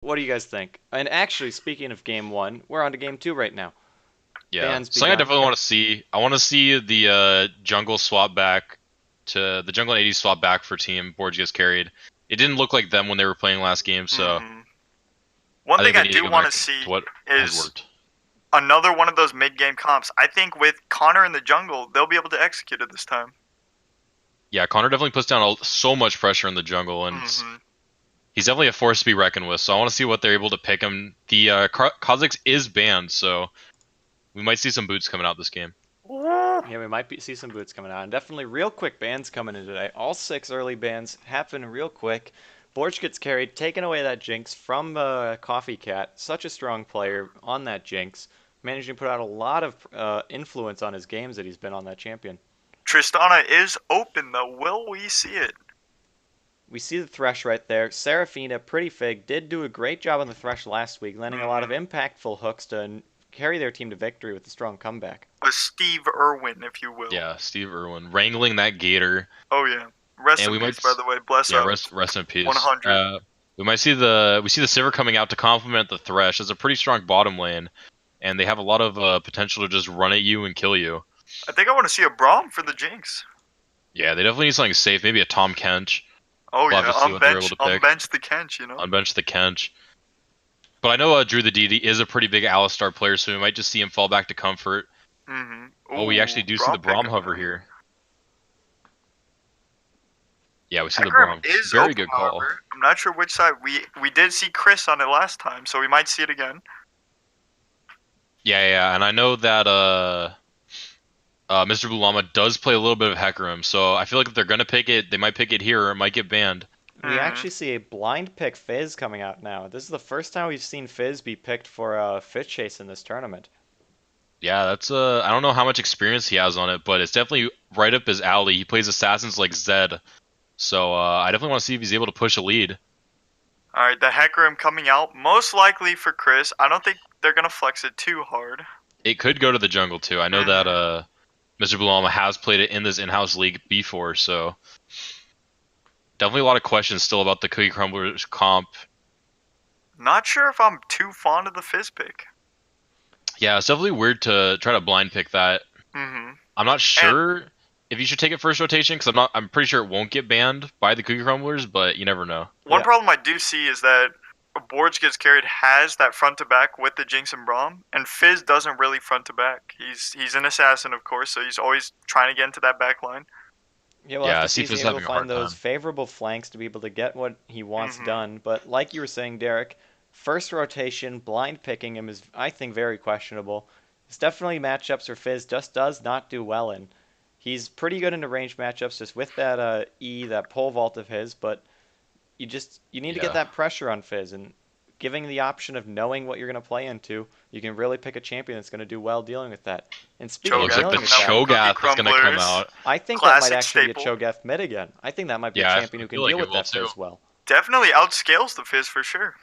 What do you guys think? And actually, speaking of game one, we're on to game two right now. Yeah, Ban's something I begun. definitely want to see. I want to see the jungle swap back to the jungle and AD swap back for team Borge gets carried. It didn't look like them when they were playing last game, so hmm One I thing think they I need to do go want to back to see what has is worked. another one of those mid-game comps. I think with Connor in the jungle, they'll be able to execute it this time. Yeah, Connor definitely puts down so much pressure in the jungle, and hmm he's definitely a force to be reckoned with. So I want to see what they're able to pick him. The Kha'Zix is banned, so we might see some boots coming out this game. Yeah, we might see some boots coming out. And definitely real quick bans coming in today. All six early bans happen real quick. Borch gets carried, taking away that Jinx from Coffee Cat. Such a strong player on that Jinx. Managing to put out a lot of influence on his games that he's been on that champion. Tristana is open though. Will we see it? We see the Thresh right there. Seraphina, Pretty Fig, did do a great job on the Thresh last week, landing a lot of hmm impactful hooks to carry their team to victory with a strong comeback. A Steve Irwin, if you will. Yeah, Steve Irwin wrangling that Gator, Oh yeah. Rest and in we peace, might, by the way. Bless yeah, up. rest in peace. 100. We might see the Sivir coming out to complement the Thresh. It's a pretty strong bottom lane, and they have a lot of potential to just run at you and kill you. I think I want to see a Braum for the Jinx. Yeah, they definitely need something safe. Maybe a Tom Kench. Oh We'll have yeah, to see what they're able to pick. unbench the Kench. Unbench the Kench. But I know Drew the DD is a pretty big Alistar player, so we might just see him fall back to comfort. Oh, we actually Ooh, do see the Braum Braum pickup. hover here. Yeah, we see the Hecarim Braum. is Very open, good call. however. I'm not sure which side. We did see Chris on it last time, so we might see it again. Yeah, and I know that Mr. Blue Llama does play a little bit of Hecarim, so I feel like if they're gonna pick it, they might pick it here or it might get banned. We hmm actually see a blind pick Fizz coming out now. This is the first time we've seen Fizz be picked for a Fizz chase in this tournament. Yeah, that's I don't know how much experience he has on it, but it's definitely right up his alley. He plays assassins like Zed, so I definitely want to see if he's able to push a lead. All right, the Hecarim coming out, most likely for Chris. I don't think they're gonna flex it too hard. It could go to the jungle too. I know that hmm Mr. Blue Llama has played it in this in-house league before, so definitely a lot of questions still about the Cookie Crumblers comp. Not sure if I'm too fond of the Fizz pick. Yeah, it's definitely weird to try to blind pick that. hmm I'm not And sure if you should take it first rotation because I'm pretty sure it won't get banned by the Cookie Crumblers, but you never know. one Yeah. problem I do see is that Borge gets carried has that front to back with the Jinx and Braum, and Fizz doesn't really front to back. He's an assassin, of course, so he's always trying to get into that back line. Yeah, we'll have Yeah, to see if Sifu he's is able to having a find hard those time. favorable flanks to be able to get what he wants hmm done. But like you were saying, Derek, first rotation, blind picking him is, I think, very questionable. It's definitely matchups where Fizz just does not do well in. He's pretty good into range matchups just with that that pole vault of his, but you need to get Yeah. that pressure on Fizz and giving the option of knowing what you're going to play into, you can really pick a champion that's going to do well dealing with that. And It speaking of looks like Cho'Gath the dealing coming with out that, with Cookie Cho'Gath is gonna come Crumblers, out. I think that might classic actually be a staple. Cho'Gath mid again. I think that might be a Yeah, champion I who can feel like deal it with will that too. Fizz well. Definitely outscales the Fizz for sure.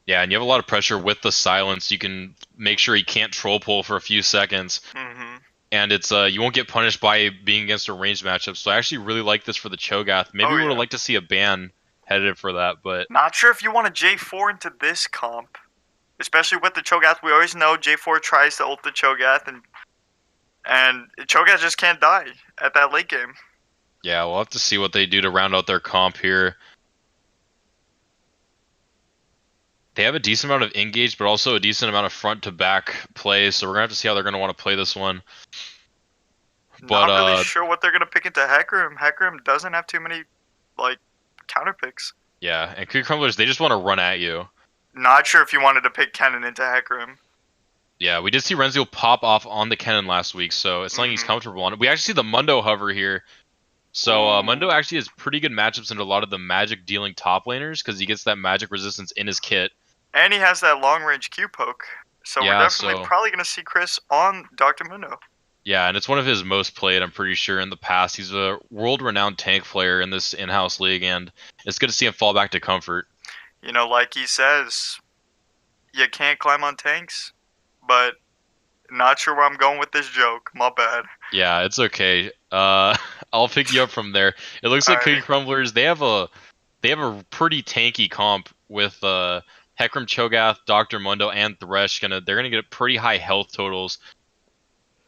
Yeah, and you have a lot of pressure with the silence. You can make sure he can't troll pull for a few seconds, hmm and it's you won't get punished by being against a ranged matchup. So I actually really like this for the Cho'Gath. Maybe Oh we would have yeah. liked to see a ban headed for that, but Not sure if you want a J4 into this comp, especially with the Cho'Gath. We always know J4 tries to ult the Cho'Gath, and Cho'Gath just can't die at that late game. yeah, we'll have to see what they do to round out their comp here. They have a decent amount of engage, but also a decent amount of front to back play. So we're gonna have to see how they're gonna want to play this one. But Not really sure what they're gonna pick into Hecarim. Hecarim doesn't have too many like counter picks. yeah, and Cookie Crumblers, they just want to run at you. Not sure if you wanted to pick Kennen into Hecarim. Yeah, we did see Renzo pop off on the Kennen last week, so it's something he's hmm comfortable on. We actually see the Mundo hover here. So Mundo Ooh. actually has pretty good matchups into a lot of the magic dealing top laners because he gets that magic resistance in his kit. And he has that long range Q poke. So we're Yeah, definitely so probably gonna see Chris on Dr. Mundo. yeah, and it's one of his most played, I'm pretty sure, in the past. He's a world-renowned tank player in this in-house league, and it's good to see him fall back to comfort. You know, like he says, you can't climb on tanks, but not sure where I'm going with this joke. My bad. Yeah, it's okay. I'll pick you up from there. It looks like Cookie Alright. Crumblers, they have a pretty tanky comp with Hecarim, Cho'Gath, Dr. Mundo, and Thresh they're gonna get pretty high health totals.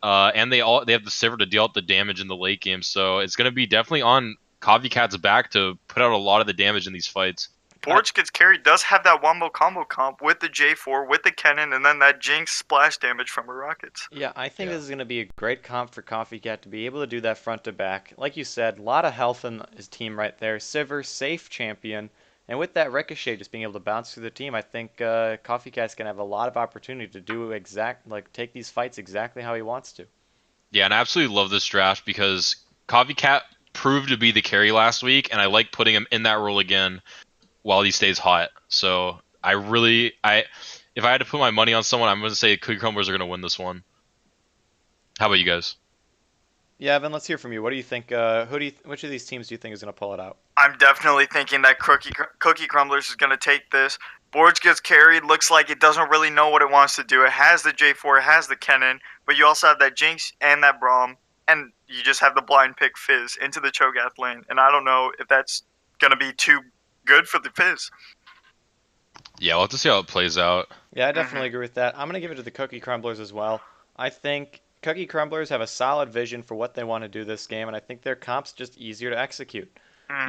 And they have the Sivir to deal out the damage in the late game, so it's gonna be definitely on Coffee Cat's back to put out a lot of the damage in these fights. Borge Gets Carried does have that wombo combo comp with the J4, with the Kennen, and then that Jinx splash damage from her rockets. Yeah, I think this is going to be a great comp for Coffee Cat to be able to do that front to back. Like you said, a lot of health in his team right there. Sivir, safe champion. And with that Ricochet just being able to bounce through the team, I think Coffee Cat's going to have a lot of opportunity to do take these fights exactly how he wants to. Yeah, and I absolutely love this draft because Coffee Cat proved to be the carry last week, and I like putting him in that role again while he stays hot. So if I had to put my money on someone, I'm going to say Cookie Crumblers are going to win this one. How about you guys? Yeah, Evan, let's hear from you. What do you think? Which of these teams do you think is going to pull it out? I'm definitely thinking that Cookie Crumblers is going to take this. Borge Gets Carried looks like it doesn't really know what it wants to do. It has the J4, it has the Kennen, but you also have that Jinx and that Braum, and you just have the blind pick Fizz into the Cho'Gath lane. And I don't know if that's going to be too good for the Fizz. Yeah, we'll have to see how it plays out. Yeah, I definitely agree with that. I'm going to give it to the Cookie Crumblers as well. I think Cookie Crumblers have a solid vision for what they want to do this game, and I think their comp's just easier to execute.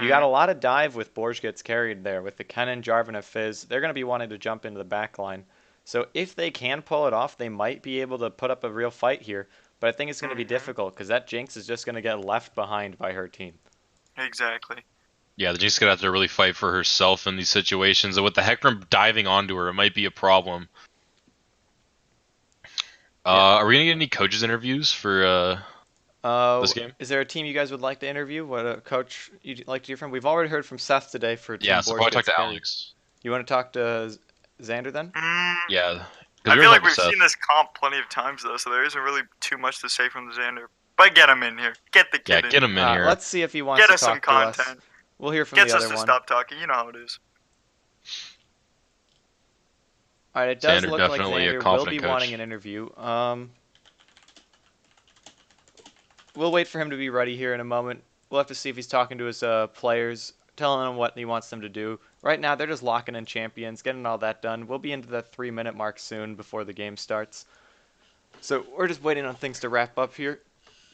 You got a lot of dive with Borge Gets Carried there. With the Kennen, Jarvan, and Fizz, they're going to be wanting to jump into the back line. So if they can pull it off, they might be able to put up a real fight here. But I think it's going to be difficult because that Jinx is just going to get left behind by her team. Exactly. Yeah, the Jinx is going to have to really fight for herself in these situations. And with the Hecarim diving onto her, it might be a problem. Are we going to get any coaches interviews for this game? Is there a team you guys would like to interview? What a coach you'd like to hear from? We've already heard from Seth today for Team Yeah, so Borge probably talk Gets to Carried. Alex. You want to talk to Xander then? Yeah. I feel like we've seen this comp plenty of times, though, so there isn't really too much to say from the Xander. But get him in here. Get the kid in. Yeah, get him in here. Let's see if he wants Get to us some talk to content. us. We'll hear from Gets the us other to one. stop talking. You know how it is. All right, it does Xander look like definitely a Xander will confident be coach. wanting an interview. We'll wait for him to be ready here in a moment. We'll have to see if he's talking to his players, telling them what he wants them to do. Right now, they're just locking in champions, getting all that done. We'll be into the 3-minute mark soon before the game starts. So we're just waiting on things to wrap up here.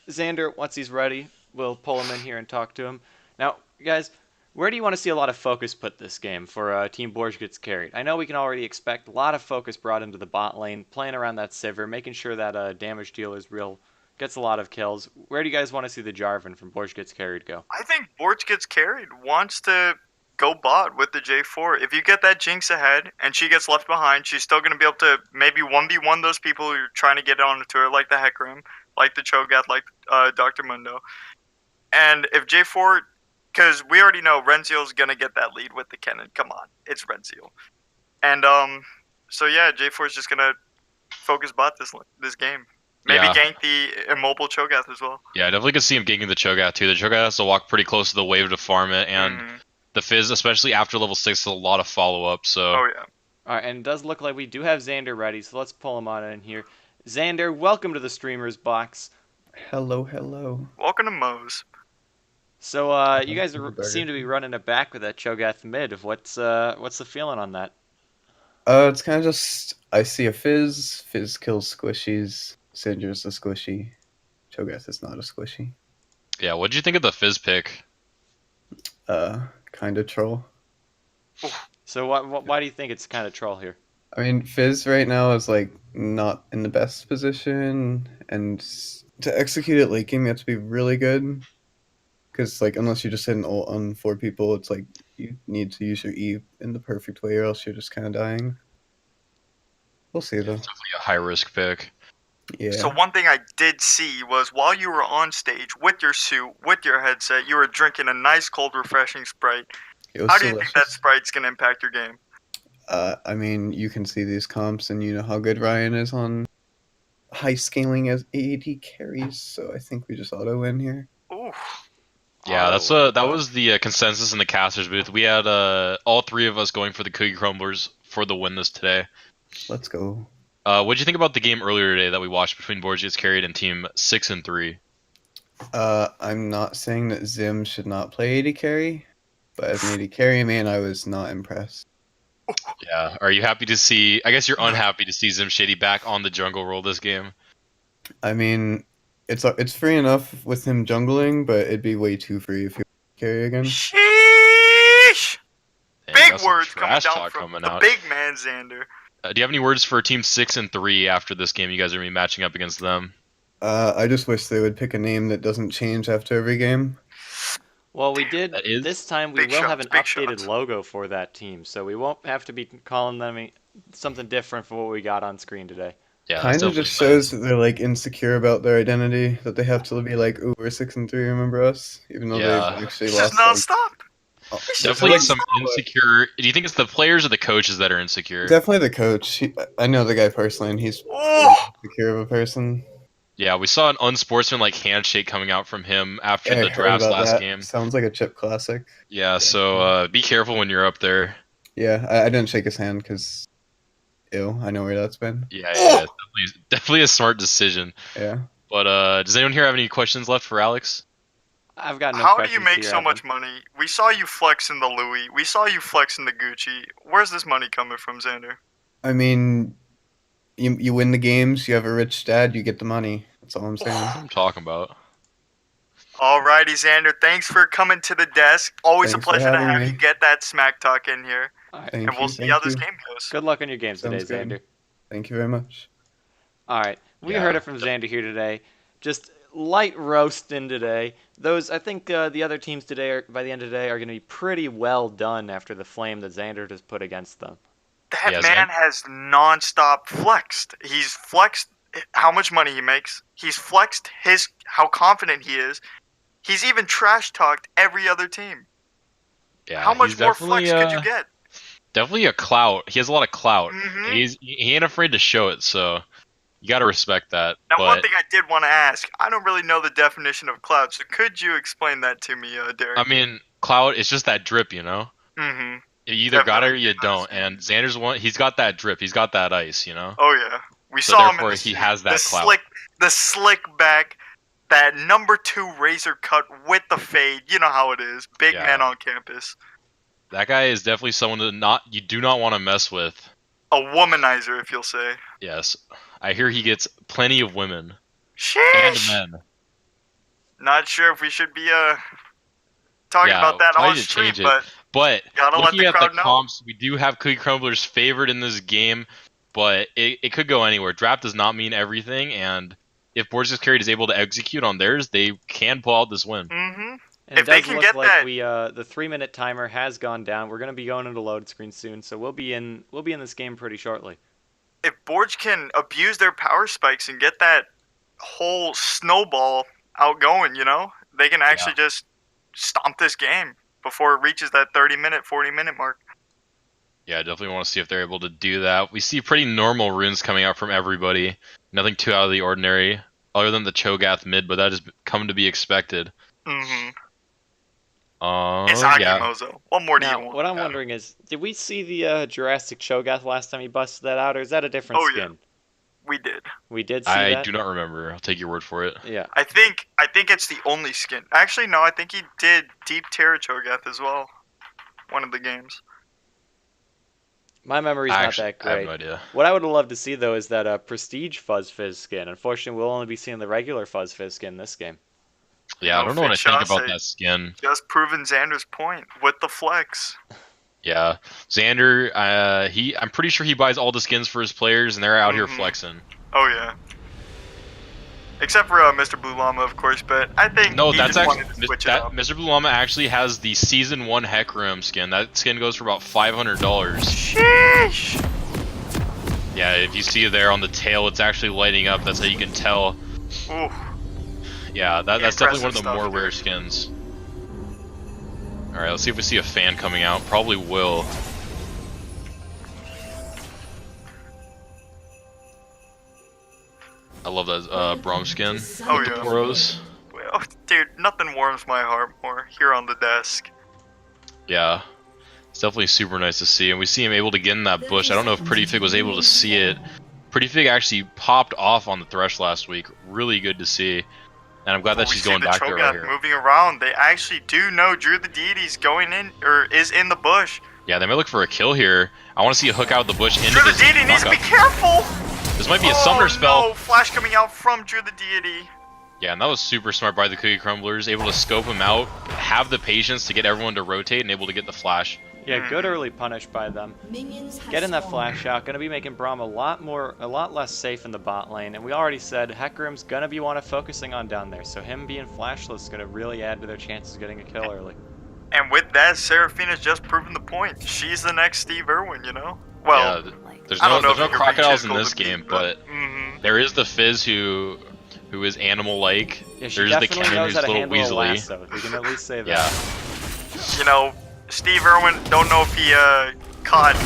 Xander, once he's ready, we'll pull him in here and talk to him. Now, guys, where do you want to see a lot of focus put this game for Team Borge Gets Carried? I know we can already expect a lot of focus brought into the bot lane, playing around that Sivir, making sure that damage dealer is real, gets a lot of kills. Where do you guys want to see the Jarvan from Borge Gets Carried go? I think Borge Gets Carried wants to go bot with the J4. If you get that Jinx ahead and she gets left behind, she's still going to be able to maybe 1v1 those people who are trying to get onto her, like the Hecarim, like the Cho'Gath, like Dr. Mundo. And if J4, because we already know Renziel's going to get that lead with the Kennen. Come on, it's Renziel. And so yeah, J4 is just going to focus bot this game. Maybe gank the immobile Cho'Gath as well. Yeah, I definitely could see him ganking the Cho'Gath too. The Cho'Gath has to walk pretty close to the wave to farm it, and the Fizz, especially after level 6, is a lot of follow-up. So. Oh yeah. All right, and it does look like we do have Xander ready, so let's pull him on in here. Xander, welcome to the Streamers Box. Hello, hello. Welcome to Moe's. So you guys seem to be running it back with that Cho'Gath mid. What's the feeling on that? It's kind of just, I see a Fizz kills squishies, Cinder's a squishy, Cho'Gath is not a squishy. Yeah, what'd you think of the Fizz pick? Kind of troll. So why do you think it's kind of troll here? I mean, Fizz right now is, like, not in the best position, and to execute it late game, you have to be really good. Because, like, unless you just hit an ult on 4 people, it's like, you need to use your E in the perfect way, or else you're just kind of dying. We'll see, though. It's definitely a high-risk pick. Yeah. So one thing I did see was while you were on stage with your suit, with your headset, you were drinking a nice, cold, refreshing Sprite. How do you think that Sprite's going to impact your game? I mean, you can see these comps, and you know how good Ryan is on high scaling as AD carries, so I think we just auto-win here. Ooh. Yeah, that was the consensus in the casters booth. We had all 3 of us going for the Cookie Crumblers for the win this today. Let's go. What'd you think about the game earlier today that we watched between Borge Gets Carried and Team 6 and 3? I'm not saying that Zim should not play AD carry, but as an AD carry man, I was not impressed. Yeah. Are you happy to see? I guess you're unhappy to see Zim Shady back on the jungle role this game. I mean, it's free enough with him jungling, but it'd be way too free if he carry again. Sheesh! And we Big got some words coming trash down talk from coming the out. big man, Xander. Do you have any words for Team 6 and 3 after this game? You guys are gonna be matching up against them. I just wish they would pick a name that doesn't change after every game. Well, we did That is this time. We big will have an shots, big updated shots. logo for that team, so we won't have to be calling them something different from what we got on screen today. Yeah, that's Kind of definitely just nice. shows that they're like insecure about their identity, that they have to be like, "Ooh, we're 6-3, remember us?" Even though Yeah. they've actually It's just lost. nonstop. Oh, It's just Definitely like, some insecure. Do you think it's the players or the coaches that are insecure? definitely the coach. I know the guy personally, and he's Oh, insecure of a person. Yeah, we saw an unsportsmanlike handshake coming out from him after Yeah, I the heard drafts about last that. game. Sounds like a chip classic. Yeah, so be careful when you're up there. Yeah, I didn't shake his hand because, ew, I know where that's been. Yeah, definitely a smart decision. Yeah. But does anyone here have any questions left for Alex? I've got no how do questions. you make here, so Evan. much money? We saw you flex in the Louis. We saw you flex in the Gucci. Where's this money coming from, Xander? I mean, you win the games, you have a rich dad, you get the money. That's all I'm saying. That's what I'm talking about. Alrighty, Xander. Thanks for coming to the desk. Always Thanks a for pleasure to having have me. you get that smack talk in here. All right. Thank And we'll you. see how Thank this you. game goes. Good luck on your games Sounds today, good. Xander. Thank you very much. All right, we Yeah. heard it from Xander here today. Just light roasting today. Those I think the other teams today, by the end of the day, are going to be pretty well done after the flame that Xander just put against them. That Yeah, man has non-stop flexed. He's flexed how much money he makes. He's flexed how confident he is. He's even trash talked every other team. Yeah, How much he's more definitely, flex could you get? Definitely a clout. He has a lot of clout. Mhm. He ain't afraid to show it, so you got to respect that. Now, one But thing I did want to ask, I don't really know the definition of cloud, so could you explain that to me, Derek? I mean, clout is just that drip, you know. Mm-hmm. You either got it or Definitely you don't. understand. And Xander's one. He's got that drip. He's got that ice, you know. Oh yeah, we So saw him in therefore, the he street. has that the clout. the slick back, that number 2 razor cut with the fade. You know how it is, big Yeah. man on campus, That guy is definitely someone you do not want to mess with. a womanizer, if you'll say. Yes, I hear he gets plenty of women and Sheesh. men. Not sure if we should be talking about that probably on to stream, change it. but But gotta let looking the at the crowd know. comps, we do have Cookie Crumblers favored in this game, but it could go anywhere. Draft does not mean everything, and if Borges Carried is able to execute on theirs, they can pull out this win. Mm-hmm. And If it they does can look get like that- the 3-minute timer has gone down. We're going to be going into load screen soon, so we'll be in this game pretty shortly. If Borge can abuse their power spikes and get that whole snowball outgoing, they can actually just stomp this game before it reaches that 30-minute, 40-minute mark. Yeah, I definitely want to see if they're able to do that. We see pretty normal runes coming out from everybody. Nothing too out of the ordinary, other than the Cho'Gath mid, but that has come to be expected. Mm-hmm. It's Yeah. Mozo. What more do you Now, want? what I'm wondering is, did we see the Jurassic Cho'Gath last time he busted that out, or is that a different Oh, yeah. skin? We did. We did see I that? do not remember. I'll take your word for it. Yeah. I think it's the only skin. Actually, no. I think he did Deep Terror Cho'Gath as well. One of the games. My memory's not that I have great. no idea. What I would love to see, though, is that Prestige Fuzz Fizz skin. Unfortunately, we'll only be seeing the regular Fuzz Fizz skin this game. Yeah, I don't know what I think about that skin. Just proving Xander's point with the flex. Yeah, Xander, I'm pretty sure he buys all the skins for his players, and they're out here Mhm. flexing. Oh yeah. Except for Mr. Blue Llama, of course, but I think No, he that's just actually wanted to switch it up. Mr. Blue Llama actually has the Season 1 Hecarim skin. That skin goes for about $500. Sheesh! Yeah, if you see it there on the tail, it's actually lighting up. That's how you can tell. Ooh. Yeah, that's definitely one of the Impressive more stuff, rare dude. skins. Alright, let's see if we see a fan coming out. Probably will. I love that Braum skin. Oh, with the yeah. poros. Well, dude, nothing warms my heart more here on the desk. Yeah. It's definitely super nice to see. And we see him able to get in that bush. I don't know if Pretty Fig was able to see it. Pretty Fig actually popped off on the Thresh last week. Really good to see. And I'm glad that We she's see going the back there right Cho'Gath here. moving around. They actually do know Drew the Deity's going in, or is in the bush. Yeah, they might look for a kill here. I want to see a hook out of the bush into Drew the this Deity needs to be knockup. careful! This might be a summoner spell. No, flash coming out from Drew the Deity. Yeah, and that was super smart by the Cookie Crumblers, able to scope him out, have the patience to get everyone to rotate, and able to get the flash. Yeah, good early punish by them. Getting that flash out, gonna be making Braum a lot less safe in the bot lane, and we already said Hecarim's gonna be focusing on down there, so him being flashless is gonna really add to their chances of getting a kill early. And with that, Seraphina's just proven the point. She's the next Steve Irwin, you know? Well, Yeah, there's I don't know no if you can crocodiles reach in his this golden game, beak, but Mhm. there is the Fizz who is animal-like. Yeah, she There's the definitely Kennen knows who's how to little handle a Weasley. lasso. We can at least say that. Yeah. You know, Steve Irwin, don't know if he caught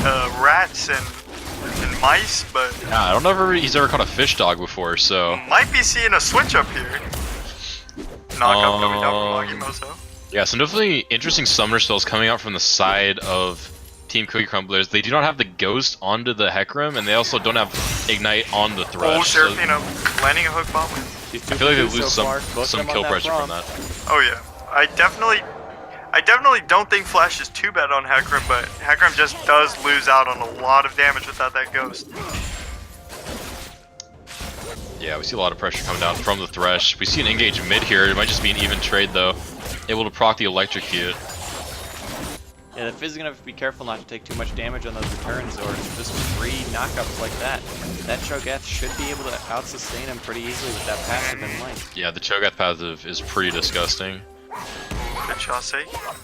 rats and mice, but Yeah, I don't know if he's ever caught a fish dog before, so... might be seeing a switch up here. Knockup coming down from Agimoso. Yeah, some definitely interesting summoner spells coming out from the side of Team Cookie Crumblers. They do not have the Ghost onto the Hecarim, and they also don't have Ignite on the Thresh. Oh, So Seraphina landing a hook bot win. She's I feel like they 2-for-2 lose so far. Both some of them kill on pressure Braum. from that. Oh yeah, I definitely don't think Flash is too bad on Hecarim, but Hecarim just does lose out on a lot of damage without that Ghost. Yeah, we see a lot of pressure coming down from the Thresh. We see an engage mid here. It might just be an even trade, though. Able to proc the Electrocute. Yeah, the Fizz is gonna have to be careful not to take too much damage on those returns, or just free knockups like that. That Cho'Gath should be able to out-sustain him pretty easily with that passive in lane. Yeah, the Cho'Gath passive is pretty disgusting. Good Chase,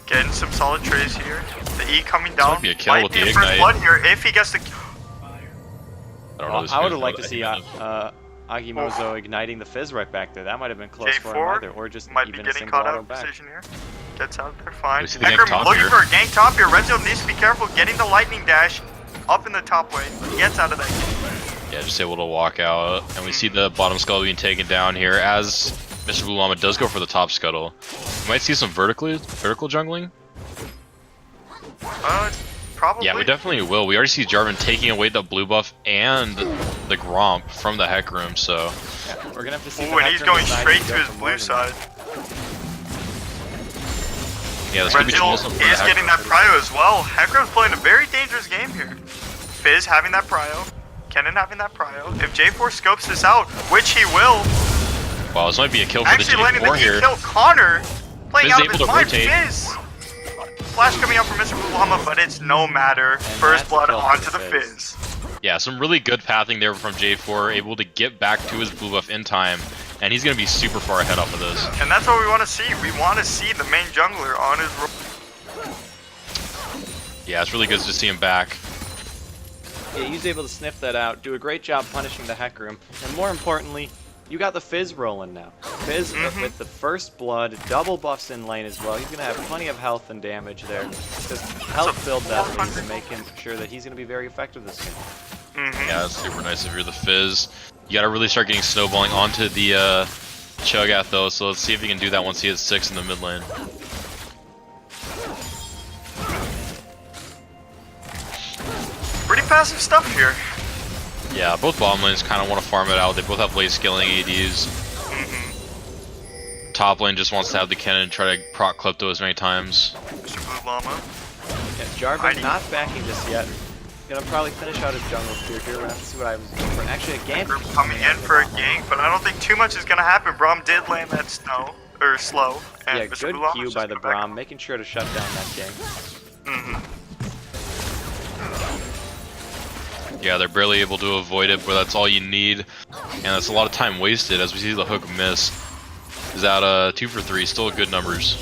getting some solid trades here. The E coming down. might be a kill with the first Ignite. blood here if he gets the. I don't know. Well, this I would guy's have liked to not see that Agimozo igniting the Fizz right back there. That might have been close for him J4 either, or just might be even a getting single caught out auto of back. position here. Gets out there fine. We see the gank Hecarim top looking here. for a gank top here. Rezo needs to be careful getting the lightning dash up in the top lane. Gets out of that game. Yeah, just able to walk out. And we see the bottom scuttle being taken down here as Mr. Blue Llama does go for the top scuttle. We might see some vertical jungling. Probably. Yeah, we definitely will. We already see Jarvan taking away the blue buff and the Gromp from the Hecarim, so... Yeah, we're gonna have to see. Ooh, the and he's Hecarim going decide straight go to his for blue more than side. Yeah, this could be Rezo troublesome for the is getting Hecarim. that prio as well. Hecarim's playing a very dangerous game here. Fizz having that prio. Kennen having that prio. If J4 scopes this out, which he will, Wow, this might be a kill for actually the landing the J4 E here. kill. Connor playing Fizz out of able his to mind. rotate. Fizz. Flash coming out from Mr. Blue Llama, but it's no matter. First that's a blood kill for onto the Fizz. Fizz. Yeah, some really good pathing there from J4, able to get back to his blue buff in time, and he's going to be super far ahead off of this. And that's what we want to see. We want to see the main jungler on his roll. Yeah, it's really good to see him back. Yeah, he was able to sniff that out, do a great job punishing the Hecarim, and more importantly, you got the Fizz rolling now. Fizz with the first blood, double buffs in lane as well. He's gonna have plenty of health and damage there. Just help build that lead to make him sure that he's gonna be very effective this game. Yeah, it's super nice if you're the Fizz. You gotta really start getting snowballing onto the Cho'Gath though, so let's see if he can do that once he hits 6 in the mid lane. Pretty passive stuff here. Yeah, both bottom lanes kind of want to farm it out. They both have late scaling ADs. Top lane just wants to have the cannon and try to proc Klepto as many times. Mr. Blue Llama. Yeah, Jarvan not backing this yet. Gonna probably finish out his jungle clear here. We're gonna have to see what I was looking for. Actually, a gank. We're coming in for a gank, but I don't think too much is gonna happen. Braum did land that snow or slow. And Yeah, Mr. good Blue Llama's Q just by the gonna back Braum, making sure to shut down that gank. Yeah, they're barely able to avoid it, but that's all you need. And that's a lot of time wasted as we see the hook miss. Is that 2 for 3, still good numbers.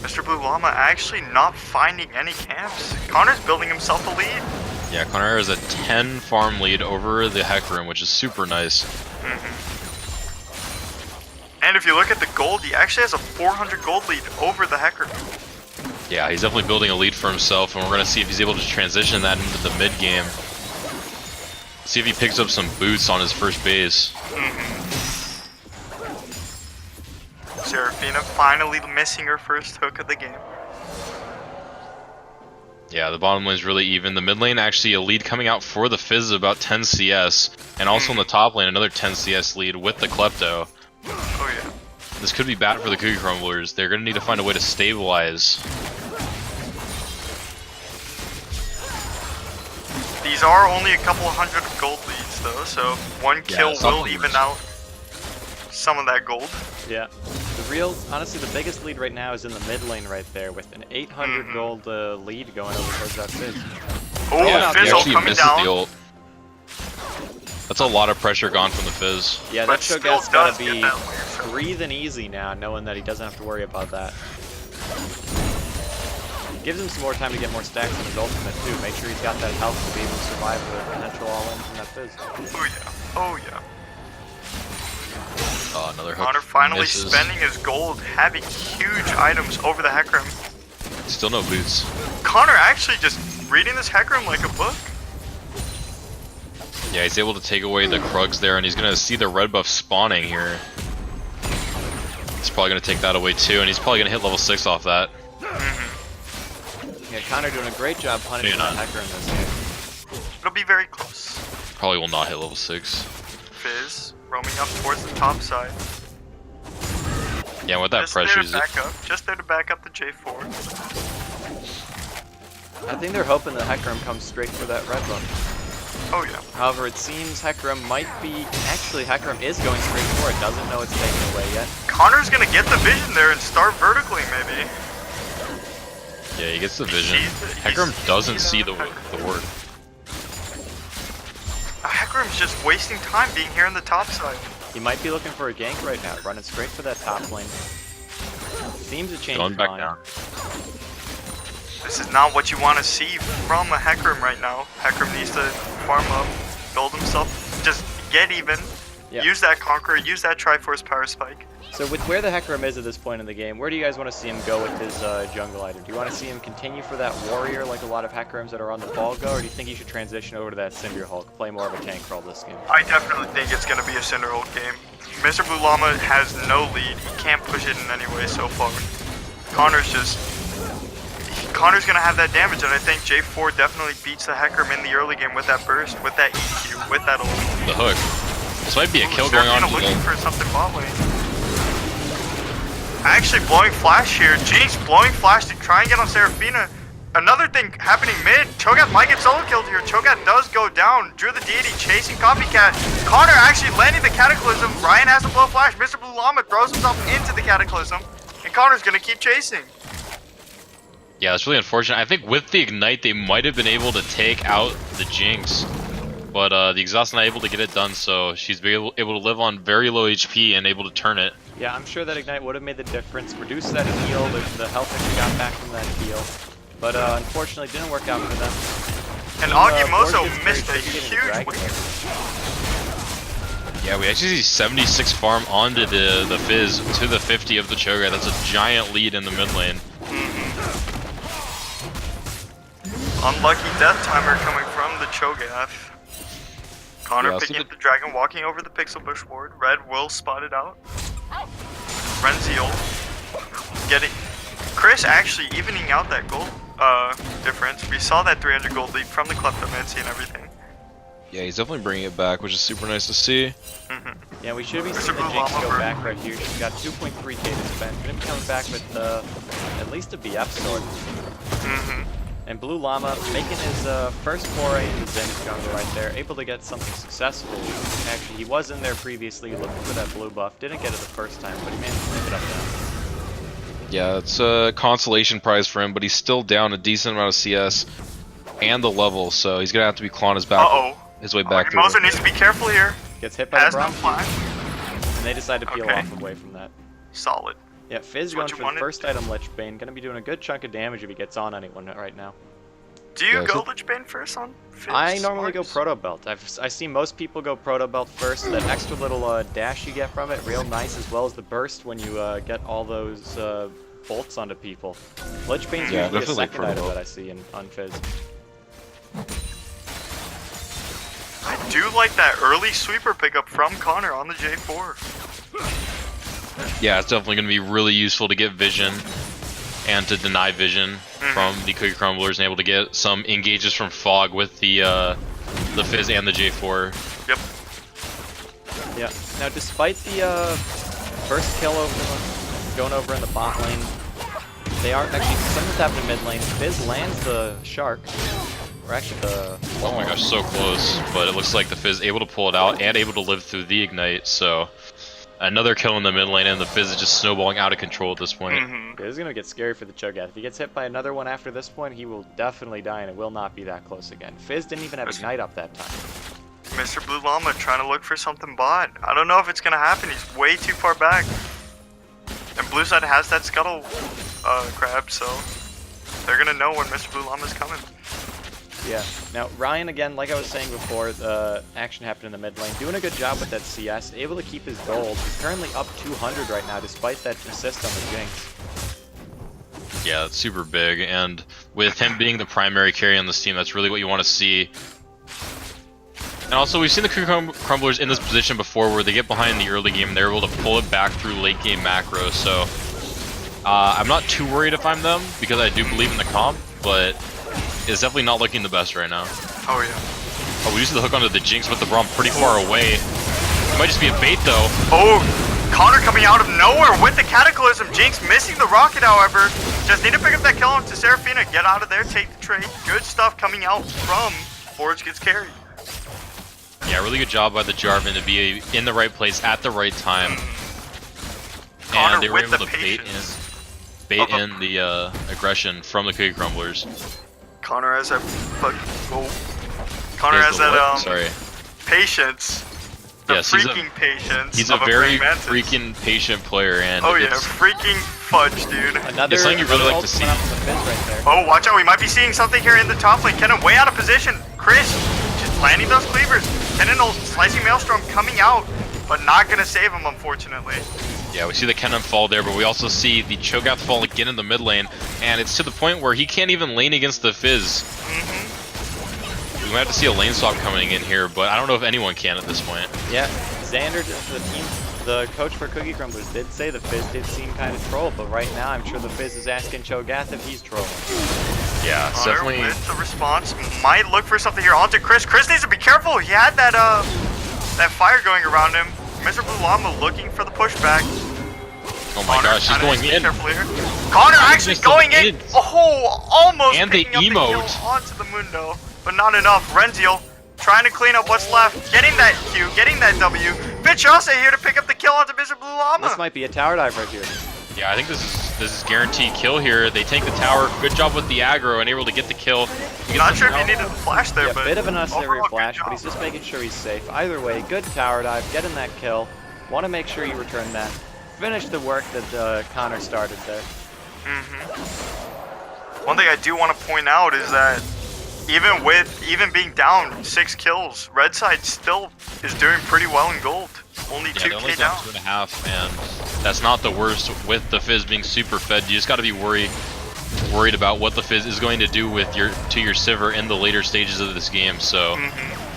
Mr. Blue Llama actually not finding any camps. Connor's building himself a lead. Yeah, Connor has a 10 farm lead over the Hecarim, which is super nice. And if you look at the gold, he actually has a 400 gold lead over the Hecarim. Yeah, he's definitely building a lead for himself, and we're going to see if he's able to transition that into the mid game. See if he picks up some boots on his first base. Seraphina finally missing her first hook of the game. Yeah, the bottom lane is really even. The mid lane actually a lead coming out for the Fizz of about 10 CS, and also in the top lane another 10 CS lead with the Klepto. Oh yeah. This could be bad for the Cookie Crumblers. They're going to need to find a way to stabilize. These are only a couple hundred of gold leads though, so one kill will even out some of that gold. Yeah. Honestly, the biggest lead right now is in the mid lane right there with an 800 gold lead going over towards that Fizz. Oh, Yeah, he Fizz ult actually coming misses down. the ult. That's a lot of pressure gone from the Fizz. Yeah, But that still Cho'Gath's gotta does get be that laser, so- breathing easy now, knowing that he doesn't have to worry about that. Gives him some more time to get more stacks on his ultimate too. Make sure he's got that health to be able to survive the potential all-in from that Fizz. Oh yeah. Oh yeah. Oh, another hook. Connor finally misses. spending his gold, having huge items over the Hecarim. Still no boots. Connor actually just reading this Hecarim like a book. Yeah, he's able to take away the Krugs there, and he's gonna see the red buff spawning here. He's probably gonna take that away too, and he's probably gonna hit level 6 off that. Yeah, Connor doing a great job punishing that Hecarim this game. It'll be very close. Probably will not hit level 6. Fizz roaming up towards the top side. Yeah, with that Just pressure, there he's to back up. Just there to back up the J4. I think they're hoping the Hecarim comes straight for that red buff. Oh yeah. However, it seems Hecarim might be... Actually, Hecarim is going straight for it. Doesn't know it's taken away yet. Connor's gonna get the vision there and start vertically maybe. yeah, he gets the vision. He's- Hecarim doesn't he's- see the word. Hecarim's just wasting time being here on the top side. He might be looking for a gank right now, running straight for that top lane. Seems to change Going his back mind. down. This is not what you want to see from a Hecarim right now. Hecarim needs to farm up, build himself, just get even, Yeah. use that Conqueror, use that Triforce Power Spike. So with where the Hecarim is at this point in the game, where do you guys want to see him go with his jungle item? Do you want to see him continue for that warrior like a lot of Hecarims that are on the ball go, or do you think he should transition over to that Cinder Hulk, play more of a tank role this game? I definitely think it's going to be a Cinder Hulk game. Mr. Blue Llama has no lead. He can't push it in any way so far. Connor's going to have that damage, and I think J4 definitely beats the Hecarim in the early game with that burst, with that EQ, with that ult. The hook. This might be a kill Ooh, going on. Seraphina looking for something bot lane. Actually blowing flash here. Jinx blowing flash to try and get on Seraphina. Another thing happening mid. Cho'Gath might get solo killed here. Cho'Gath does go down. Drew the Deity chasing Copycat. Connor actually landing the Cataclysm. Ryan has to blow flash. Mr. Blue Llama throws himself into the Cataclysm. And Connor's gonna keep chasing. Yeah, that's really unfortunate. I think with the Ignite, they might have been able to take out the Jinx. But the Exhaust not able to get it done, so she's able to live on very low HP and able to turn it. Yeah, I'm sure that Ignite would have made the difference, reduced that heal, the health that she got back from that heal. But unfortunately, didn't work out for them. And Team, Agimoso Borg gets missed a carried straight to huge getting the wave. Yeah, we actually see 76 farm onto the Fizz to the 50 of the Cho'Gath. That's a giant lead in the mid lane. Unlucky death timer coming from the Cho'Gath. Connor Yeah, picking so up the dragon, walking over the Pixel Bush ward. Red will spot it out. Renziel getting Chris actually evening out that gold difference. We saw that 300 gold lead from the Kleptomancy and everything. Yeah, he's definitely bringing it back, which is super nice to see. Yeah, we should be Mr. seeing the Blue Jinx Llama go for- back right here. She's got 2.3k to spend. Gonna be coming back with at least a BF sword. And Blue Llama making his first foray into Zen's jungle right there, able to get something successful. Actually, he was in there previously looking for that blue buff. Didn't get it the first time, but he managed to pick it up now. Yeah, it's a consolation prize for him, but he's still down a decent amount of CS and the level, so he's gonna have to be clawing his his way back through. Agimoso needs to be careful here. Gets hit by Has the no Bronx, flash. and they decide to peel Okay. off away from that. Solid. Yeah, Fizz what going you for wanted. the first item Lich Bane. Gonna be doing a good chunk of damage if he gets on anyone right now. Do you Yeah, go so- Lich Bane first on Fizz? I normally go Marks? Proto Belt. I see most people go Proto Belt first. That extra little dash you get from it, real nice, as well as the burst when you get all those bolts onto people. Lich Bane's Yeah, usually a definitely second Proto item Belt. that I see on Fizz. I do like that early sweeper pickup from Connor on the J4. Yeah, it's definitely going to be really useful to get vision and to deny vision from the Cookie Crumblers and able to get some engages from Fog with the Fizz and the J4. Yep. Yeah. Now, despite the first kill going over in the bot lane, they are actually something's happened in mid lane. Fizz lands the shark, or actually the... Oh my gosh, so close. But it looks like the Fizz able to pull it out and able to live through the Ignite, so... Another kill in the mid lane, and the Fizz is just snowballing out of control at this point. Yeah, this is going to get scary for the Cho'Gath. If he gets hit by another one after this point, he will definitely die, and it will not be that close again. Fizz didn't even have Ignite up that time. Mr. Blue Llama trying to look for something bot. I don't know if it's going to happen. He's way too far back. And Blue side has that Scuttle crab, so they're going to know when Mr. Blue Llama's coming. Yeah. Now, Ryan, again, like I was saying before, the action happened in the mid lane. Doing a good job with that CS, able to keep his gold. He's currently up 200 right now, despite that assist on the Jinx. Yeah, that's super big, and with him being the primary carry on this team, that's really what you want to see. And also, we've seen the Crumblers in this position before, where they get behind in the early game, and they're able to pull it back through late game macros, so... I'm not too worried if I'm them, because I do believe in the comp, but... It's definitely not looking the best right now. Oh, yeah. Oh, we used the hook onto the Jinx with the Braum pretty far away. It might just be a bait, though. Oh, Connor coming out of nowhere with the Cataclysm. Jinx missing the rocket, however. Just need to pick up that kill onto Seraphina. Get out of there, take the trade. Good stuff coming out from Forge gets carried. Yeah, really good job by the Jarvan to be in the right place at the right time. Connor And they were with able the to patience. bait in the aggression from the Cookie Crumblers. Connor has that Connor has that Sorry. patience. The Yes, freaking patience. He's a of very praying mantis. freaking patient player, and Oh yeah, it's, freaking fudge, dude. Another It's something you really like to see. ultimate off the Fizz right there. Oh, watch out, we might be seeing something here in the top lane. Kennen way out of position. Chris just landing those cleavers. Kennen slicing Maelstrom coming out, but not gonna save him, unfortunately. yeah, we see the Kennen fall there, but we also see the Cho'Gath fall again in the mid lane, and it's to the point where he can't even lane against the Fizz. We might have to see a lane swap coming in here, but I don't know if anyone can at this point. Yeah, Xander, the coach for Cookie Crumblers, did say the Fizz did seem kind of troll, but right now I'm sure the Fizz is asking Cho'Gath if he's trolling. Yeah, it's Connor definitely... with the response might look for something here onto Chris. Chris needs to be careful. He had that that fire going around him. Mr. Blue Llama looking for the pushback. Oh my gosh, she's going in. Connor actually just going in. in. Oh, almost And the picking up the emote. kill onto the Mundo, but not enough. Renziel trying to clean up what's left, getting that Q, getting that W. Vichasa here to pick up the kill onto Mr. Blue Llama. This might be a tower dive right here. Yeah, I think this is guaranteed kill here. They take the tower. Good job with the aggro and able to get the kill. Not sure if he needed the flash there, Yeah, but bit of an unnecessary overall, good flash, but job. he's just making sure he's safe. Either way, good tower dive, getting that kill. Want to make sure you return that. Finish the work that Connor started there. One thing I do want to point out is that even being down 6 kills, Red Side still is doing pretty well in gold. Only Yeah, they're only 2k down down. 2.5, and that's not the worst with the Fizz being super fed. You just got to be worried about what the Fizz is going to do with your Sivir in the later stages of this game. So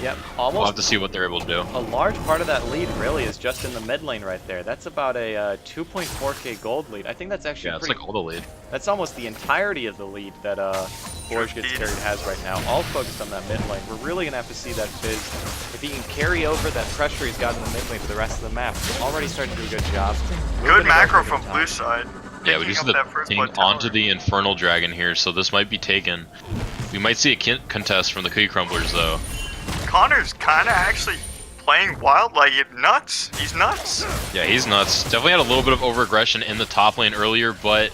Yep, we'll have almost to see what they're able to do. a large part of that lead really is just in the mid lane right there. That's about a 2.4k gold lead. I think that's actually Yeah, it's pretty. like all the lead. That's almost the entirety of the lead that Forge Gets Carried has right now. All focused on that mid lane. We're really gonna have to see that Fizz, if he can carry over that pressure he's got in the mid lane for the rest of the map. He's already starting to do a good job. Good macro from blue side. Yeah, we Picking just up see that the first thing blood tower. onto the Infernal Dragon here, so this might be taken. We might see a contest from the Cookie Crumblers though. Connor's kind of actually playing wild, like it nuts. He's nuts. Yeah, he's nuts. Definitely had a little bit of over-aggression in the top lane earlier, but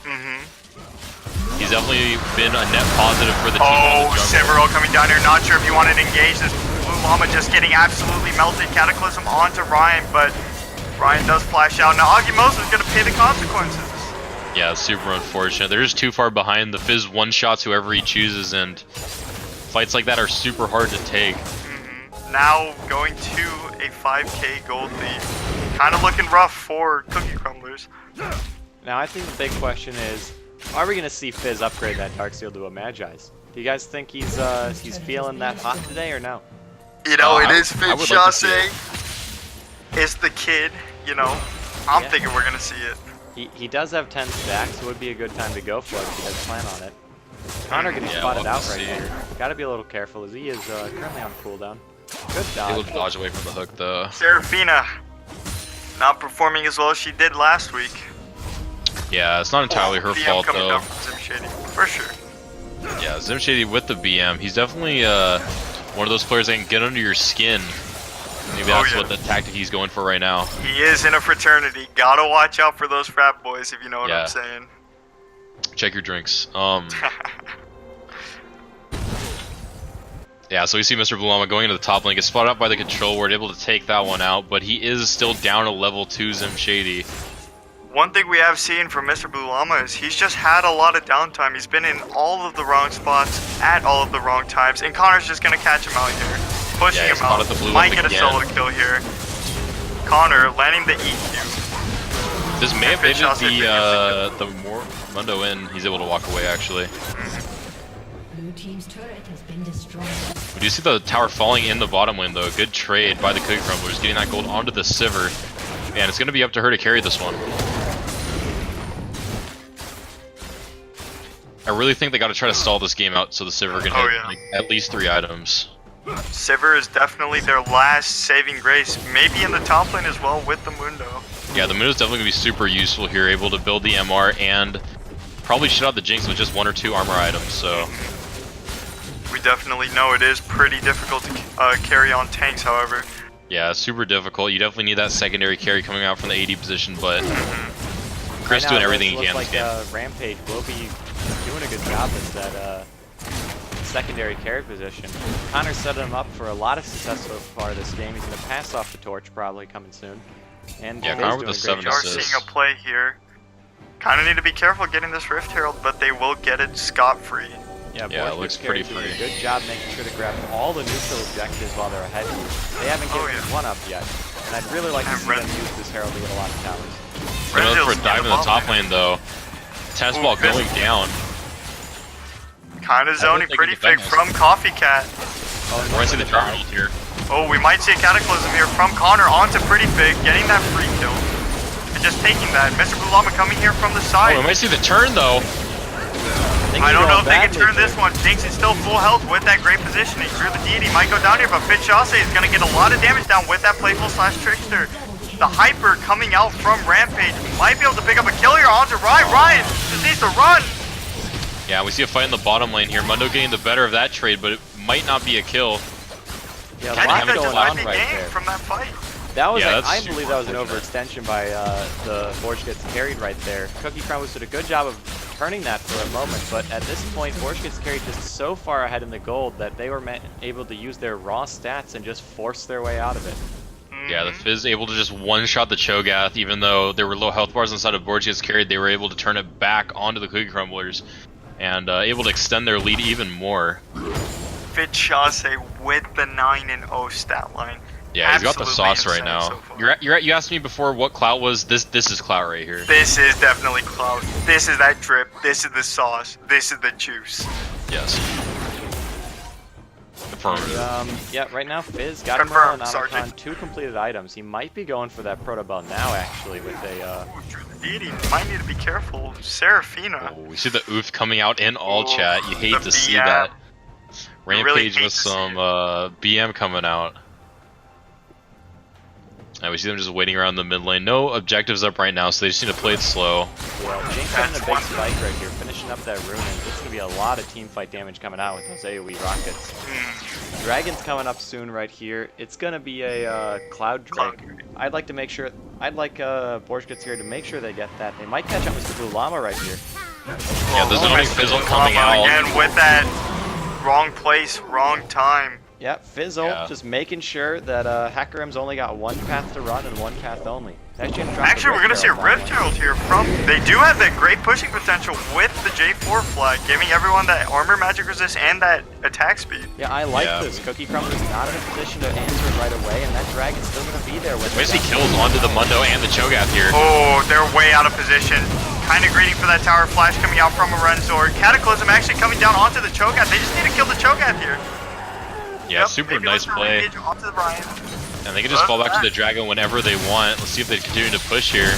he's definitely been a net positive for the team on Oh, the jungle. Severo coming down here. Not sure if you wanted to engage this. Blue Llama just getting absolutely melted. Cataclysm onto Ryan, but Ryan does flash out. Now Agimosa is going to pay the consequences. Yeah, it's super unfortunate. They're just too far behind. The Fizz one-shots whoever he chooses, and fights like that are super hard to take. Now going to a 5k gold lead. Kind of looking rough for Cookie Crumblers. Now I think the big question is, are we gonna see Fizz upgrade that Darksteel to a Magi's? Do you guys think he's feeling that hot today or no? You know, it I- is I would like to see it. Finchase. It's the kid, you know. I'm Yeah. thinking we're going to see it. He does have 10 stacks, so it would be a good time to go for it if he does plan on it. Connor getting Yeah, spotted we'll out have to right see. here. Gotta be a little careful as he is currently on cooldown. Good Able dodge. to dodge away from the hook though. Seraphina not performing as well as she did last week. Yeah, it's not entirely her DM fault coming though. down from Zim Shady, for sure. Yeah, Yeah, Zim Shady with the BM. He's definitely one of those players that can get under your skin. Maybe that's what the tactic he's going for right now. He is in a fraternity. Gotta watch out for those frat boys, if you know what I'm saying. Check your drinks. Yeah, so we see Mr. Blue Llama going into the top lane, gets spotted out by the control ward, able to take that one out, but he is still down to level 2 Zim Shady. One thing we have seen from Mr. Blue Llama is he's just had a lot of downtime. He's been in all of the wrong spots at all of the wrong times, and Connor's just gonna catch him out here, pushing him out. Might get a solo kill here. Connor landing the EQ. This may have been the more Mundo in. He's able to walk away actually. Blue team's turret has been destroyed. We do see the tower falling in the bottom lane though. Good trade by the Cookie Crumblers, getting that gold onto the Sivir. And it's going to be up to her to carry this one. I really think they got to try to stall this game out so the Sivir can hit like, at least 3 items. Sivir is definitely their last saving grace. Maybe in the top lane as well with the Mundo. Yeah, the Mundo's definitely going to be super useful here. Able to build the MR and probably shut out the Jinx with just 1 or 2 armor items. So we definitely know it is pretty difficult to carry on tanks, however. Yeah, super difficult. You definitely need that secondary carry coming out from the AD position, but Chris doing everything he can. Like Rampage will be doing a good job at that secondary carry position. Connor's setting him up for a lot of success so far this game. He's going to pass off the torch probably coming soon. And yeah, Connor with the 7 assists. We are seeing a play here. Kind of need to be careful getting this Rift Herald, but they will get it scot-free. Yeah, it looks pretty free. Good job making sure to grab all the neutral objectives while they're ahead. They haven't given one up yet, and I'd really like to see them use this Herald to get a lot of towers. Gonna look for a dive in the top lane though. Tennis ball going down. Kind of zoning pretty big from Coffee Cat. Oh, we're gonna see the turtle here. Oh, we might see a Cataclysm here from Connor onto Pretty Big, getting that free kill. And just taking that. Mr. Blue Llama coming here from the side. Oh, we might see the turn though. I don't know if they can turn this one. Jinx is still full health with that great positioning. Drew the Deity might go down here, but Fitchase is going to get a lot of damage down with that Playful / Trickster. The Hyper coming out from Rampage might be able to pick up a kill here onto Ryan. Ryan just needs to run. Yeah, we see a fight in the bottom lane here. Mundo getting the better of that trade, but it might not be a kill. Yeah, a lot going on right there. From that fight. That was, I believe that was an overextension by the Forge Gets Carried right there. Cookie Crumbles did a good job of turning that for a moment, but at this point, Forge Gets Carried just so far ahead in the gold that they were able to use their raw stats and just force their way out of it. Yeah, the Fizz able to just one-shot the Cho'Gath, even though there were low health bars inside of Forge Gets Carried, they were able to turn it back onto the Cookie Crumblers and able to extend their lead even more. Fitchase with the 9-0 stat line. Yeah, he's got the sauce right now. You asked me before what clout was. This is clout right here. This is definitely clout. This is that drip. This is the sauce. This is the juice. Yes. Affirmative. Yeah, right now Fizz got him on 2 completed items. He might be going for that Protobell now, actually, with a... Deity might need to be careful. Seraphina. Oh, we see the oof coming out in all chat. You hate to see that. Rampage with some BM coming out. And we see them just waiting around the mid lane. No objectives up right now, so they just need to play it slow. Well, Jinx having a big spike right here, finishing up that rune, and there's going to be a lot of team fight damage coming out with those AoE rockets. Dragon's coming up soon right here. It's going to be a Cloud Drake. I'd like Forge Gets here to make sure they get that. They might catch up with the Blue Llama right here. Yeah, there's only Fizzle coming out. Again with that wrong place, wrong time. Yeah, Fizzle just making sure that Hackerum's only got 1 path to run and 1 path only. Actually, we're going to see a Rift Herald here from... They do have that great pushing potential with the J4 flag, giving everyone that armor, magic resist, and that attack speed. Yeah, I like this. Cookie Crumbler's not in a position to answer it right away, and that Dragon's still going to be there with it. Basically kills onto the Mundo and the Cho'Gath here. Oh, they're way out of position. Kind of greeting for that tower flash coming out from a Renzor. Cataclysm actually coming down onto the Cho'Gath. They just need to kill the Cho'Gath here. Yeah, super nice play. And they can just fall back to the Dragon whenever they want. Let's see if they continue to push here.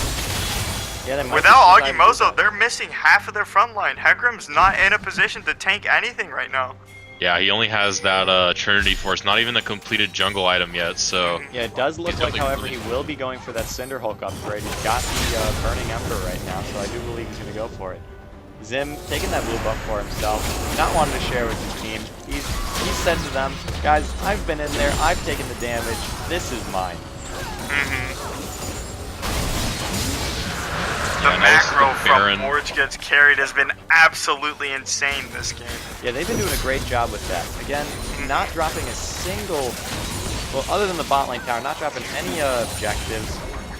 Yeah, without Agimozo, they're missing half of their front line. Hecarim's not in a position to tank anything right now. Yeah, he only has that Trinity Force, not even a completed jungle item yet, so... Yeah, it does look like, however, he will be going for that Cinder Hulk upgrade. He's got the Burning Ember right now, so I do believe he's going to go for it. Zim taking that blue buff for himself, not wanting to share with his team. He said to them, guys, I've been in there, I've taken the damage, this is mine. The Yeah, macro from Baron. Forge Gets Carried has been absolutely insane this game. Yeah, they've been doing a great job with that. Again, not dropping a single, well, other than the bot lane tower, not dropping any objectives.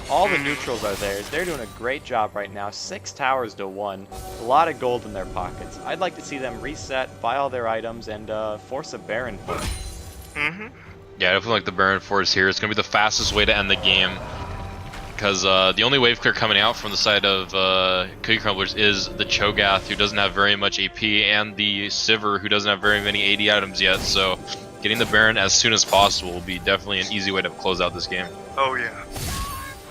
All the neutrals are there. They're doing a great job right now. 6 towers to 1. A lot of gold in their pockets. I'd like to see them reset, buy all their items, and force a Baron push. Yeah, I definitely like the Baron Force here. It's going to be the fastest way to end the game. Because the only wave clear coming out from the side of Cookie Crumblers is the Cho'Gath, who doesn't have very much AP, and the Sivir, who doesn't have very many AD items yet. So getting the Baron as soon as possible will be definitely an easy way to close out this game. Oh yeah.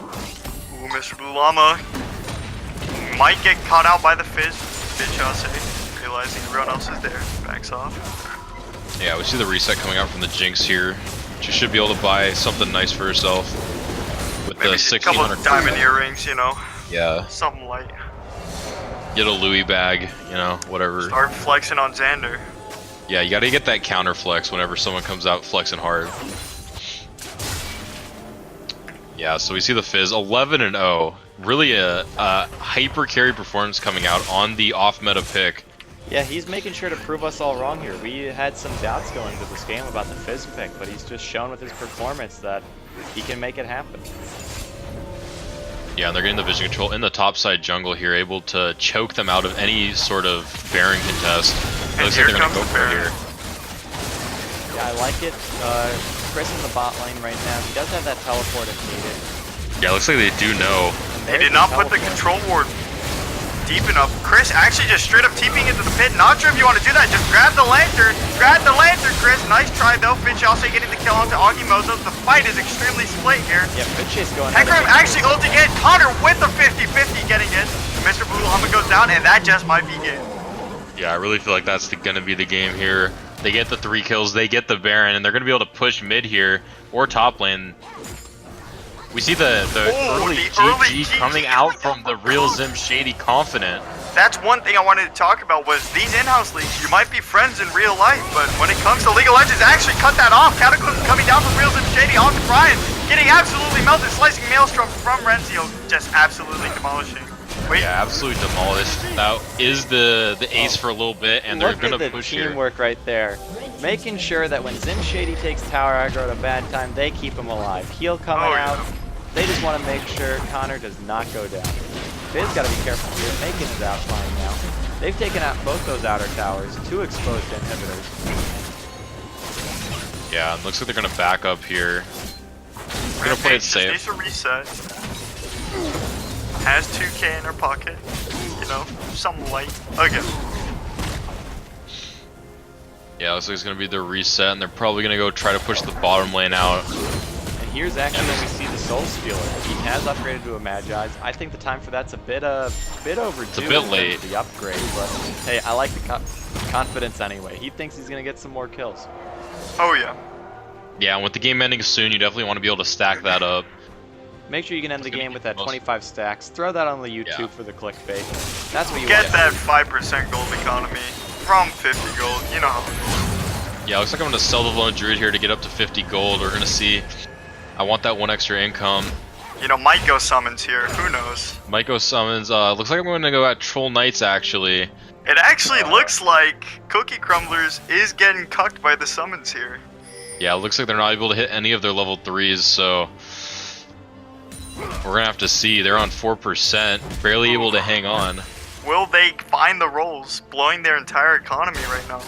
Ooh, Mr. Blue Llama might get caught out by the Fizz Chase, realizing everyone else is there. Backs off. Yeah, we see the reset coming out from the Jinx here. She should be able to buy something nice for herself. With Maybe the a couple 1600 of diamond earrings, you know. Yeah, Something light. get a Louis bag, you know, whatever. Start flexing on Xander. Yeah, you gotta get that counter flex whenever someone comes out flexing hard. Yeah, so we see the Fizz 11-0. Really a hyper carry performance coming out on the off meta pick. Yeah, he's making sure to prove us all wrong here. We had some doubts going into this game about the Fizz pick, but he's just shown with his performance that he can make it happen. Yeah, and they're getting the vision control in the top side jungle here, able to choke them out of any sort of Baron contest. It And looks here like they're gonna comes go the for it Baron. here. Yeah, I like it. Chris in the bot lane right now. He does have that teleport if needed. Yeah, it looks like they do know. They did not put the control ward deep enough. Chris actually just straight up TPing into the pit. Not sure if you want to do that. Just grab the lantern. Grab the lantern, Chris. Nice try though. Fitch also getting the kill onto Agimozo. The fight is extremely split here. Yeah, Fitch is going. Hecarim actually ulting in. Connor with the 50-50 getting it. Mr. Blue Llama goes down, and that just might be it. Yeah, I really feel like that's gonna be the game here. They get the 3 kills, they get the Baron, and they're gonna be able to push mid here or top lane. We see the early GG coming out from the real Zim Shady Confident. That's one thing I wanted to talk about was these in-house leagues, you might be friends in real life, but when it comes to League of Legends, actually cut that off. Cataclysm coming down from Real Zim Shady onto Brian, getting absolutely melted, slicing Maelstrom from Renzio, just absolutely demolishing. Wait. Yeah, absolutely demolished. That is the ace for a little bit, and they're Look gonna at the push here. teamwork right there. Making sure that when Zim Shady takes tower aggro at a bad time, they keep him alive. Heal coming out. They just want to make sure Connor does not go down. Fizz got to be careful here, making his outline now. They've taken out both those outer towers, 2 exposed inhibitors. Yeah, it looks like they're gonna back up here. They're gonna play it safe. Needs a reset. Has 2k in her pocket. You know, something light. Again. Yeah, looks like it's gonna be their reset, and they're probably gonna go try to push the bottom lane out. And here's actually when we see the Soul Stealer. He has upgraded to a Magi's. I think the time for that's a bit overdue. It's a bit late. The upgrade, but hey, I like the confidence anyway. He thinks he's gonna get some more kills. Oh yeah. Yeah, and with the game ending soon, you definitely want to be able to stack that up. Make sure you can end the game with that 25 stacks. Throw that on the YouTube Yeah. for the clickbait. That's what you Get want. that 5% gold economy from 50 gold. You know how. Yeah, looks like I'm gonna sell the Lone Druid here to get up to 50 gold. We're gonna see. I want that 1 extra income. You know, might go summons here. Who knows? Might go summons. Looks like I'm gonna go at Troll Knights actually. It actually looks like Cookie Crumblers is getting cucked by the summons here. Yeah, it looks like they're not able to hit any of their level 3s, so we're gonna have to see. They're on 4%, barely able to hang on. Will they find the rolls, blowing their entire economy right now?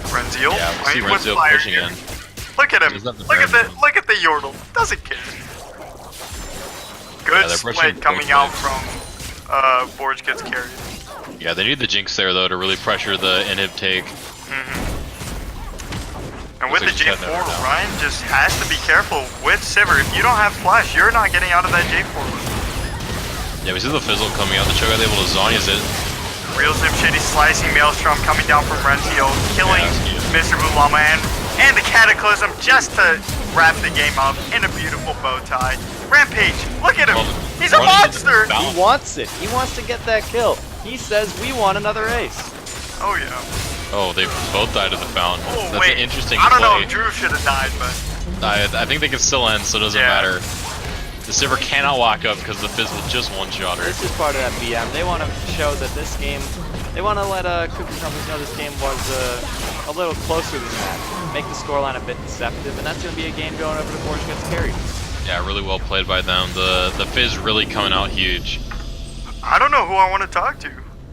Renzio, Yeah, we see playing with Renzo fire pushing here. in. Look at him. He's not the Look at Baron. the Yordle. Doesn't care. Good they're split pressuring coming both out ways. from Forge Gets Carried. Yeah, they need the Jinx there though to really pressure the inhib take. And with the Looks like J4, he's cutting it now. Ryan just has to be careful with Sivir. If you don't have flash, you're not getting out of that J4. Yeah, we see the Fizzle coming out. The Cho'Gath able to Zonya's it. Real Zip Shady slicing Maelstrom coming down from Renzio, killing Yeah, Mr. Blue Llama and the Cataclysm just to wrap the game up in a beautiful bow tie. Rampage! Look at him! Well, He's a running into the monster! fountain. He wants it. He wants to get that kill. He says we want another ace. Oh yeah. Oh, they both died at the fountain. Oh That's wait. an interesting I don't know play. if Drew should have died, but I think they can still end, so it doesn't Yeah. matter. The Sivir cannot walk up because the Fizz will just one-shot her. This is part of that BM. They want to show that this game. They want to let cookie companies know this game was a little closer than that. Make the scoreline a bit deceptive, and that's going to be a game going over to Borge gets carried. Yeah, really well played by them. The Fizz really coming out huge. I don't know who I want to talk to.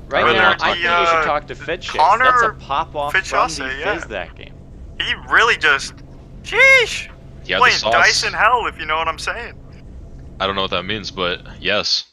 Right really now, want to I talk think to, you should talk to Fitchase. Connor That's a pop-off from the Fitchase, yeah. Fizz that game. He really just, sheesh, Yeah, the playing sauce. dice in hell, if you know what I'm saying. I don't know what that means, but yes.